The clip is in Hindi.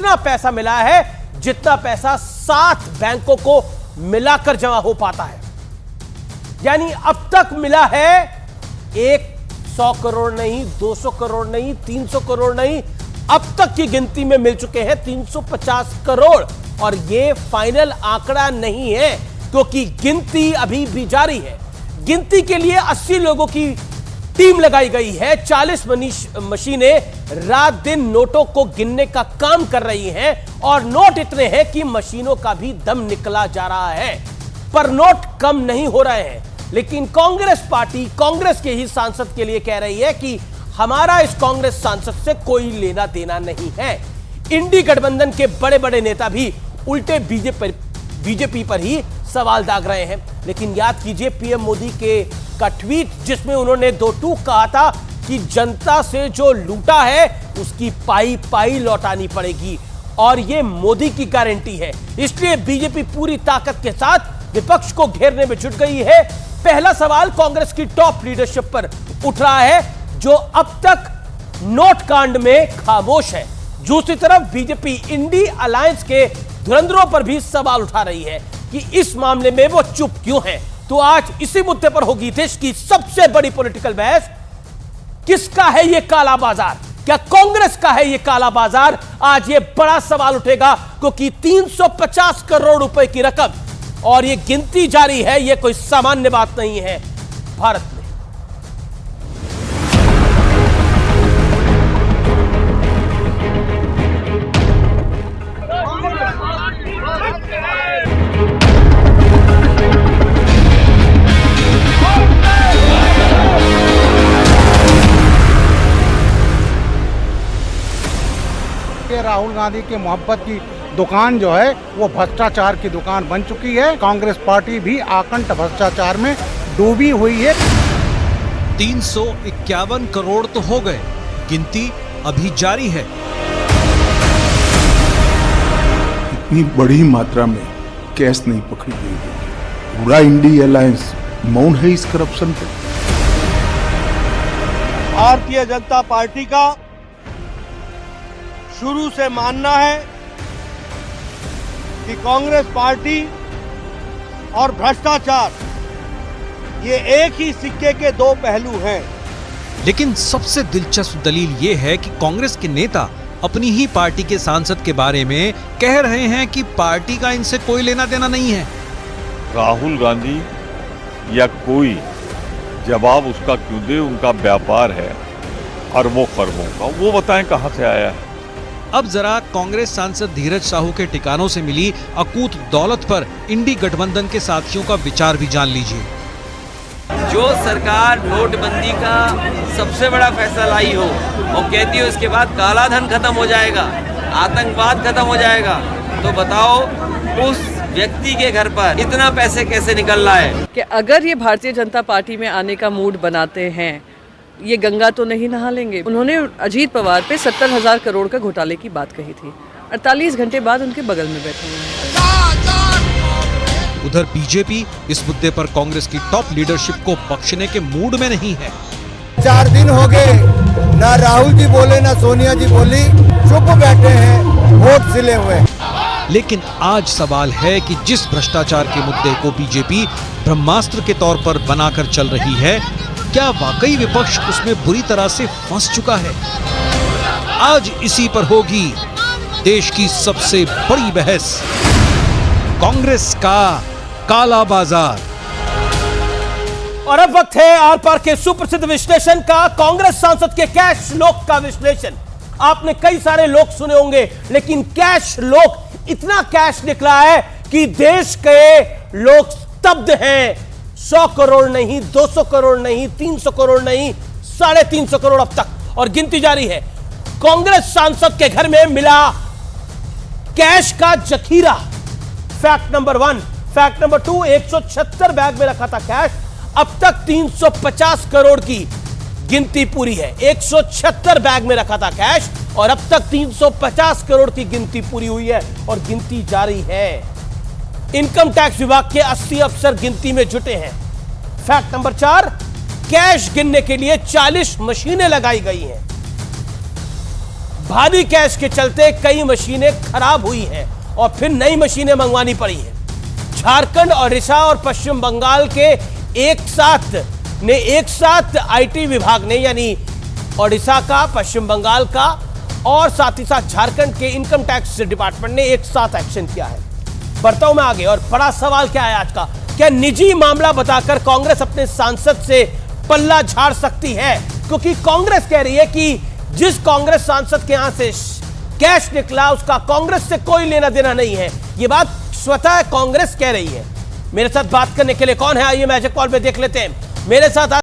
इतना पैसा मिला है जितना पैसा 7 बैंकों को मिलाकर जमा हो पाता है। यानी अब तक मिला है 100 करोड़ नहीं, 200 करोड़ नहीं, 300 करोड़ नहीं, अब तक की गिनती में मिल चुके हैं 350 करोड़। और यह फाइनल आंकड़ा नहीं है क्योंकि गिनती अभी भी जारी है। गिनती के लिए 80 लोगों की टीम लगाई गई है। 40 मशीनें रात दिन नोटों को गिनने का काम कर रही हैं और नोट इतने हैं कि मशीनों का भी दम निकला जा रहा है, पर नोट कम नहीं हो रहे हैं। लेकिन कांग्रेस पार्टी कांग्रेस के ही सांसद के लिए कह रही है कि हमारा इस कांग्रेस सांसद से कोई लेना देना नहीं है। इंडी गठबंधन के बड़े बड़े नेता भी उल्टे बीजेपी पर ही सवाल दाग रहे हैं। लेकिन याद कीजिए पीएम मोदी का ट्वीट, जिसमें उन्होंने 2 टूक कहा था कि जनता से जो लूटा है उसकी पाई पाई लौटानी पड़ेगी, और यह मोदी की गारंटी है। इसलिए बीजेपी पूरी ताकत के साथ विपक्ष को घेरने में जुट गई है। पहला सवाल कांग्रेस की टॉप लीडरशिप पर उठ रहा है, जो अब तक नोट कांड में खामोश है। दूसरी तरफ बीजेपी इंडी अलायंस के धुरंधरों पर भी सवाल उठा रही है कि इस मामले में वो चुप क्यों हैं। तो आज इसी मुद्दे पर होगी देश की सबसे बड़ी पॉलिटिकल बहस। किसका है ये काला बाजार? क्या कांग्रेस का है ये काला बाजार? आज ये बड़ा सवाल उठेगा क्योंकि 350 करोड़ रुपए की रकम और ये गिनती जारी है। ये कोई सामान्य बात नहीं है भारत में। राहुल गांधी की मोहब्बत की दुकान जो है वो भ्रष्टाचार की दुकान बन चुकी है। कांग्रेस पार्टी भी आकंठ भ्रष्टाचार में डूबी हुई है। 351 करोड़ तो हो गए, गिनती अभी जारी है। इतनी बड़ी मात्रा में कैश नहीं पकड़ी गई है। पूरा इंडी अलायंस मौन है इस करप्शन पे। भारतीय जनता पार्टी का शुरू से मानना है कि कांग्रेस पार्टी और भ्रष्टाचार ये एक ही सिक्के के 2 पहलू हैं। लेकिन सबसे दिलचस्प दलील ये है कि कांग्रेस के नेता अपनी ही पार्टी के सांसद के बारे में कह रहे हैं कि पार्टी का इनसे कोई लेना देना नहीं है। राहुल गांधी या कोई जवाब उसका क्यों दे, उनका व्यापार है अरबों खरबों का, वो बताएं कहां से आया है। अब जरा कांग्रेस सांसद धीरज साहू के ठिकानों से मिली अकूत दौलत पर इंडी गठबंधन के साथियों का विचार भी जान लीजिए। जो सरकार नोटबंदी का सबसे बड़ा फैसला लाई हो और कहती हो इसके बाद काला धन खत्म हो जाएगा, आतंकवाद खत्म हो जाएगा, तो बताओ उस व्यक्ति के घर पर इतना पैसे कैसे निकल रहा है? कि अगर ये भारतीय जनता पार्टी में आने का मूड बनाते हैं, ये गंगा तो नहीं नहा लेंगे। उन्होंने अजीत पवार पे 70,000 करोड़ का घोटाले की बात कही थी। 48 घंटे बाद उनके बगल में बैठे हुए हैं। उधर बीजेपी इस मुद्दे पर कांग्रेस की टॉप लीडरशिप को बख्शने के मूड में नहीं है। 4 दिन हो गए, ना राहुल जी बोले ना सोनिया जी बोली, चुप बैठे हैं, वोट सिले हुए। लेकिन आज सवाल है कि जिस भ्रष्टाचार के मुद्दे को बीजेपी ब्रह्मास्त्र के तौर पर बनाकर चल रही है, क्या वाकई विपक्ष उसमें बुरी तरह से फंस चुका है? आज इसी पर होगी देश की सबसे बड़ी बहस, कांग्रेस का काला बाजार। और अब वक्त है आर पार के सुप्रसिद्ध विश्लेषण का, कांग्रेस सांसद के कैश लोक का विश्लेषण। आपने कई सारे लोग सुने होंगे, लेकिन कैश लोक, इतना कैश निकला है कि देश के लोग स्तब्ध हैं। 100 करोड़ नहीं, 200 करोड़ नहीं, 300 करोड़ नहीं, 350 करोड़ अब तक, और गिनती जारी है। कांग्रेस सांसद के घर में मिला कैश का जखीरा, fact number 1। Fact number 2, 176 bag में रखा था कैश। अब तक 350 करोड़ की गिनती पूरी है। 176 बैग में रखा था कैश और अब तक 350 करोड़ की गिनती पूरी हुई है और गिनती जारी है। इनकम टैक्स विभाग के 80 अफसर गिनती में जुटे हैं। फैक्ट नंबर 4, कैश गिनने के लिए 40 मशीनें लगाई गई हैं। भारी कैश के चलते कई मशीनें खराब हुई हैं और फिर नई मशीनें मंगवानी पड़ी हैं। झारखंड, ओडिशा और पश्चिम बंगाल के एक साथ आईटी विभाग ने, यानी ओडिशा का, पश्चिम बंगाल का और साथ ही साथ झारखंड के इनकम टैक्स डिपार्टमेंट ने एक साथ एक्शन किया है। बढ़ता हूं मैं आगे और बड़ा सवाल क्या है आज का, क्या निजी मामला बताकर कांग्रेस अपने सांसद से पल्ला झाड़ सकती है? क्योंकि कांग्रेस कह रही है कि जिस कांग्रेस सांसद के यहां से कैश निकला उसका कांग्रेस से कोई लेना देना नहीं है। यह बात स्वतः कांग्रेस कह रही है। मेरे साथ बात करने के लिए कौन है, आइए मैजिक कॉल पे देख लेते हैं। मेरे साथ